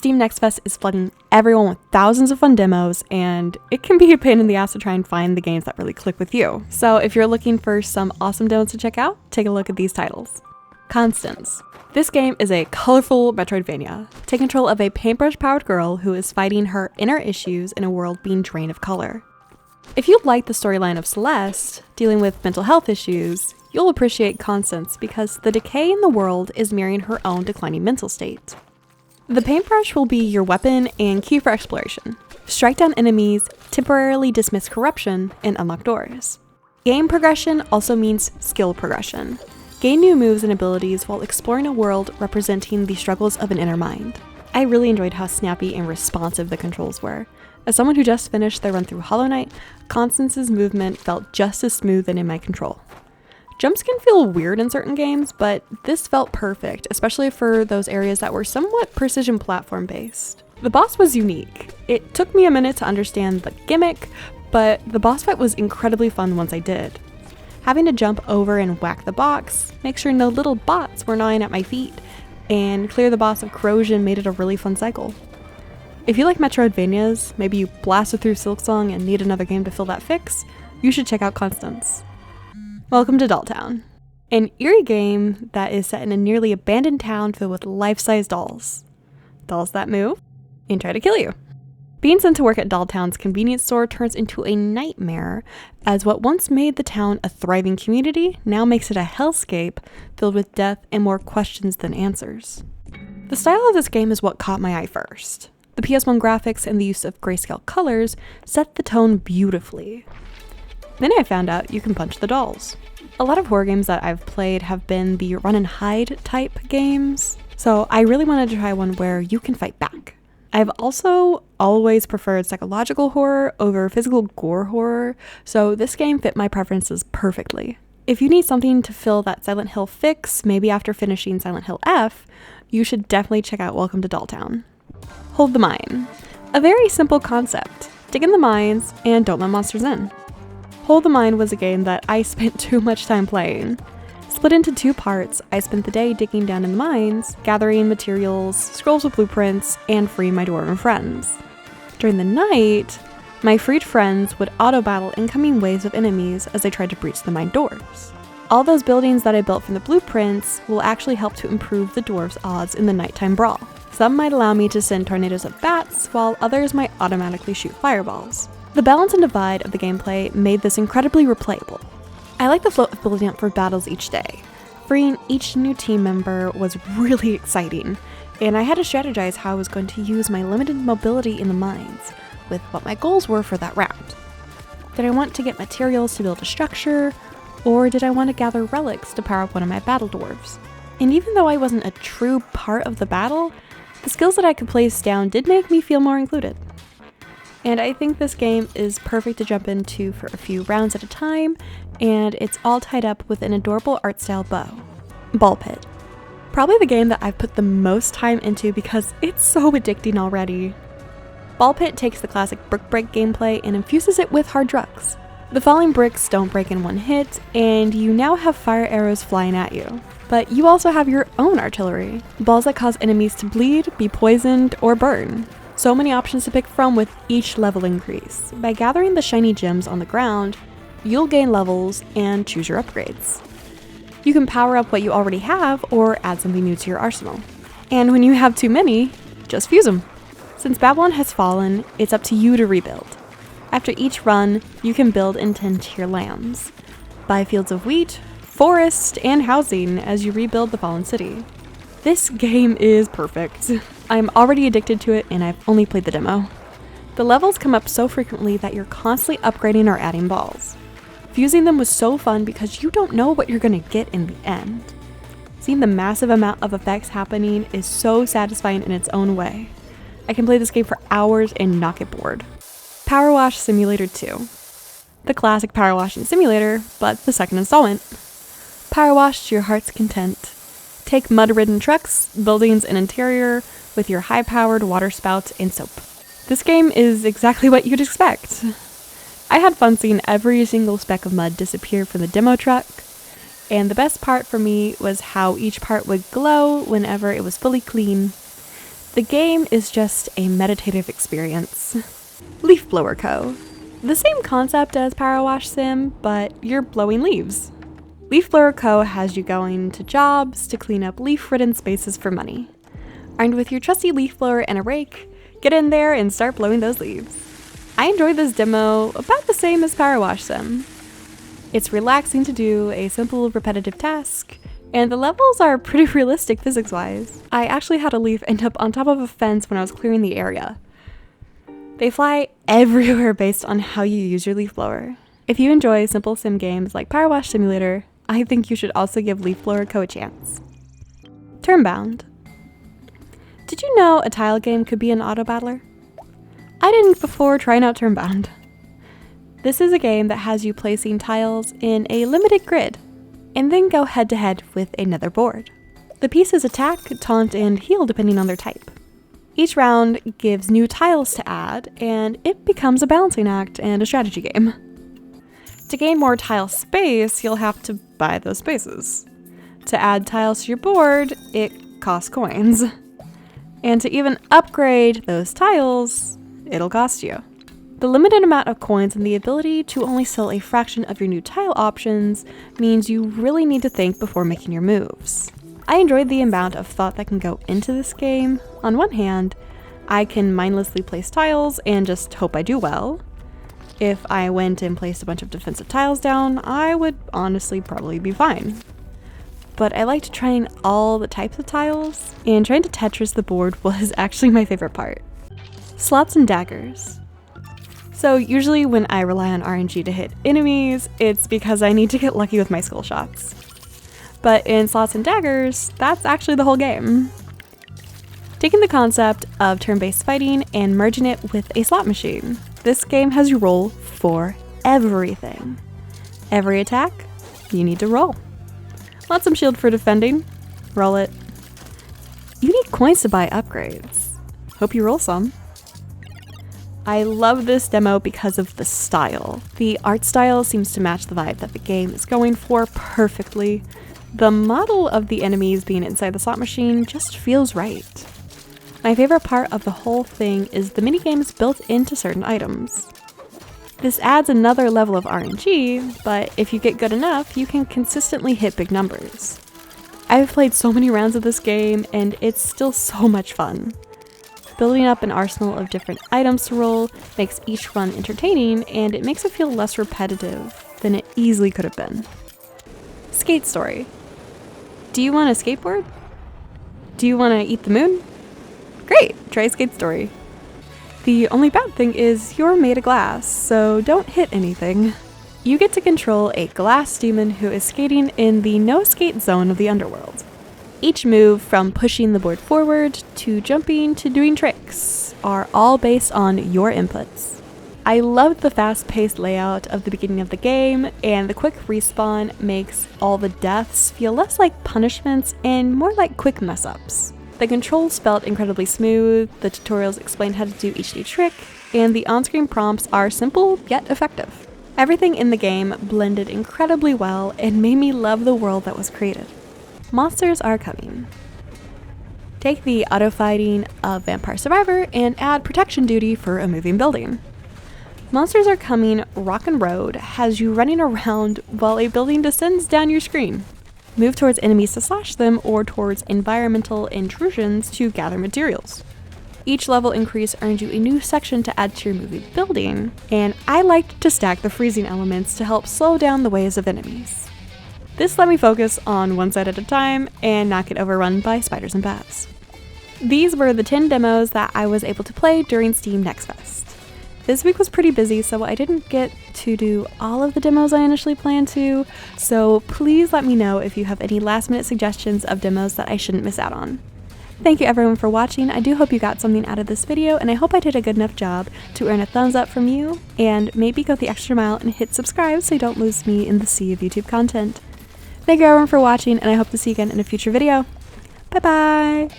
Steam Next Fest is flooding everyone with thousands of fun demos, and it can be a pain in the ass to try and find the games that really click with you. So if you're looking for some awesome demos to check out, take a look at these titles. Constance. This game is a colorful metroidvania. Take control of a paintbrush-powered girl who is fighting her inner issues in a world being drained of color. If you like the storyline of Celeste, dealing with mental health issues, you'll appreciate Constance because the decay in the world is mirroring her own declining mental state. The paintbrush will be your weapon and key for exploration. Strike down enemies, temporarily dismiss corruption, and unlock doors. Game progression also means skill progression. Gain new moves and abilities while exploring a world representing the struggles of an inner mind. I really enjoyed how snappy and responsive the controls were. As someone who just finished their run through Hollow Knight, Constance's movement felt just as smooth and in my control. Jumps can feel weird in certain games, but this felt perfect, especially for those areas that were somewhat precision platform based. The boss was unique. It took me a minute to understand the gimmick, but the boss fight was incredibly fun once I did. Having to jump over and whack the box, make sure no little bots were gnawing at my feet, and clear the boss of corrosion made it a really fun cycle. If you like Metroidvanias, maybe you blasted through Silksong and need another game to fill that fix, you should check out Constance. Welcome to Dolltown, an eerie game that is set in a nearly abandoned town filled with life-size dolls. Dolls that move and try to kill you. Being sent to work at Dolltown's convenience store turns into a nightmare, as what once made the town a thriving community now makes it a hellscape filled with death and more questions than answers. The style of this game is what caught my eye first. The PS1 graphics and the use of grayscale colors set the tone beautifully. Then I found out you can punch the dolls. A lot of horror games that I've played have been the run and hide type games, so I really wanted to try one where you can fight back. I've also always preferred psychological horror over physical gore horror, so this game fit my preferences perfectly. If you need something to fill that Silent Hill fix, maybe after finishing Silent Hill F, you should definitely check out Welcome to Dolltown. Hold the Mine. A very simple concept. Dig in the mines and don't let monsters in. Hold the Mine was a game that I spent too much time playing. Split into two parts, I spent the day digging down in the mines, gathering materials, scrolls with blueprints, and freeing my dwarven friends. During the night, my freed friends would auto-battle incoming waves of enemies as they tried to breach the mine doors. All those buildings that I built from the blueprints will actually help to improve the dwarves' odds in the nighttime brawl. Some might allow me to send tornadoes of bats, while others might automatically shoot fireballs. The balance and divide of the gameplay made this incredibly replayable. I like the flow of building up for battles each day. Freeing each new team member was really exciting, and I had to strategize how I was going to use my limited mobility in the mines, with what my goals were for that round. Did I want to get materials to build a structure, or did I want to gather relics to power up one of my battle dwarves? And even though I wasn't a true part of the battle, the skills that I could place down did make me feel more included. And I think this game is perfect to jump into for a few rounds at a time, and it's all tied up with an adorable art style bow. Ball Pit. Probably the game that I've put the most time into because it's so addicting already. Ball Pit takes the classic brick break gameplay and infuses it with hard drugs. The falling bricks don't break in one hit, and you now have fire arrows flying at you. But you also have your own artillery, balls that cause enemies to bleed, be poisoned, or burn. So many options to pick from with each level increase. By gathering the shiny gems on the ground, you'll gain levels and choose your upgrades. You can power up what you already have or add something new to your arsenal. And when you have too many, just fuse them. Since Babylon has fallen, it's up to you to rebuild. After each run, you can build and tend to your lands. Buy fields of wheat, forest, and housing as you rebuild the fallen city. This game is perfect. I'm already addicted to it and I've only played the demo. The levels come up so frequently that you're constantly upgrading or adding balls. Fusing them was so fun because you don't know what you're gonna get in the end. Seeing the massive amount of effects happening is so satisfying in its own way. I can play this game for hours and not get bored. Power Wash Simulator 2. The classic power washing simulator, but the second installment. Power wash to your heart's content. Take mud-ridden trucks, buildings, and interior with your high-powered water spout and soap. This game is exactly what you'd expect. I had fun seeing every single speck of mud disappear from the demo truck, and the best part for me was how each part would glow whenever it was fully clean. The game is just a meditative experience. Leaf Blower Co. The same concept as Power Wash Sim, but you're blowing leaves. Leaf Blower Co. has you going to jobs to clean up leaf-ridden spaces for money. Armed with your trusty leaf blower and a rake, get in there and start blowing those leaves. I enjoyed this demo about the same as Power Wash Sim. It's relaxing to do a simple repetitive task, and the levels are pretty realistic physics-wise. I actually had a leaf end up on top of a fence when I was clearing the area. They fly everywhere based on how you use your leaf blower. If you enjoy simple sim games like Power Wash Simulator, I think you should also give Leaf Blower Co. a chance. Turnbound. Did you know a tile game could be an auto battler? I didn't before trying out Turnbound. This is a game that has you placing tiles in a limited grid, and then go head to head with another board. The pieces attack, taunt, and heal depending on their type. Each round gives new tiles to add, and it becomes a balancing act and a strategy game. To gain more tile space, you'll have to buy those spaces. To add tiles to your board, it costs coins. And to even upgrade those tiles, it'll cost you. The limited amount of coins and the ability to only sell a fraction of your new tile options means you really need to think before making your moves. I enjoyed the amount of thought that can go into this game. On one hand, I can mindlessly place tiles and just hope I do well. If I went and placed a bunch of defensive tiles down, I would honestly probably be fine. But I liked trying all the types of tiles, and trying to Tetris the board was actually my favorite part. Slots and daggers. So usually when I rely on RNG to hit enemies, it's because I need to get lucky with my skill shots. But in Slots and Daggers, that's actually the whole game. Taking the concept of turn-based fighting and merging it with a slot machine, this game has you roll for everything. Every attack, you need to roll. Want some shield for defending? Roll it. You need coins to buy upgrades. Hope you roll some. I love this demo because of the style. The art style seems to match the vibe that the game is going for perfectly. The model of the enemies being inside the slot machine just feels right. My favorite part of the whole thing is the minigames built into certain items. This adds another level of RNG, but if you get good enough, you can consistently hit big numbers. I've played so many rounds of this game, and it's still so much fun. Building up an arsenal of different items to roll makes each run entertaining, and it makes it feel less repetitive than it easily could have been. Skate Story. Do you want a skateboard? Do you want to eat the moon? Great, try Skate Story. The only bad thing is you're made of glass, so don't hit anything. You get to control a glass demon who is skating in the no-skate zone of the underworld. Each move, from pushing the board forward, to jumping, to doing tricks, are all based on your inputs. I loved the fast-paced layout of the beginning of the game, and the quick respawn makes all the deaths feel less like punishments and more like quick mess-ups. The controls felt incredibly smooth, the tutorials explained how to do each new trick, and the on-screen prompts are simple yet effective. Everything in the game blended incredibly well and made me love the world that was created. Monsters are coming. Take the auto-fighting of Vampire Survivor and add protection duty for a moving building. Monsters Are Coming Rockin' Road has you running around while a building descends down your screen. Move towards enemies to slash them or towards environmental intrusions to gather materials. Each level increase earns you a new section to add to your moving building, and I liked to stack the freezing elements to help slow down the waves of enemies. This let me focus on one side at a time and not get overrun by spiders and bats. These were the 10 demos that I was able to play during Steam Next Fest. This week was pretty busy, so I didn't get to do all of the demos I initially planned to, so please let me know if you have any last-minute suggestions of demos that I shouldn't miss out on. Thank you everyone for watching. I do hope you got something out of this video, and I hope I did a good enough job to earn a thumbs up from you, and maybe go the extra mile and hit subscribe so you don't lose me in the sea of YouTube content. Thank you everyone for watching, and I hope to see you again in a future video. Bye bye!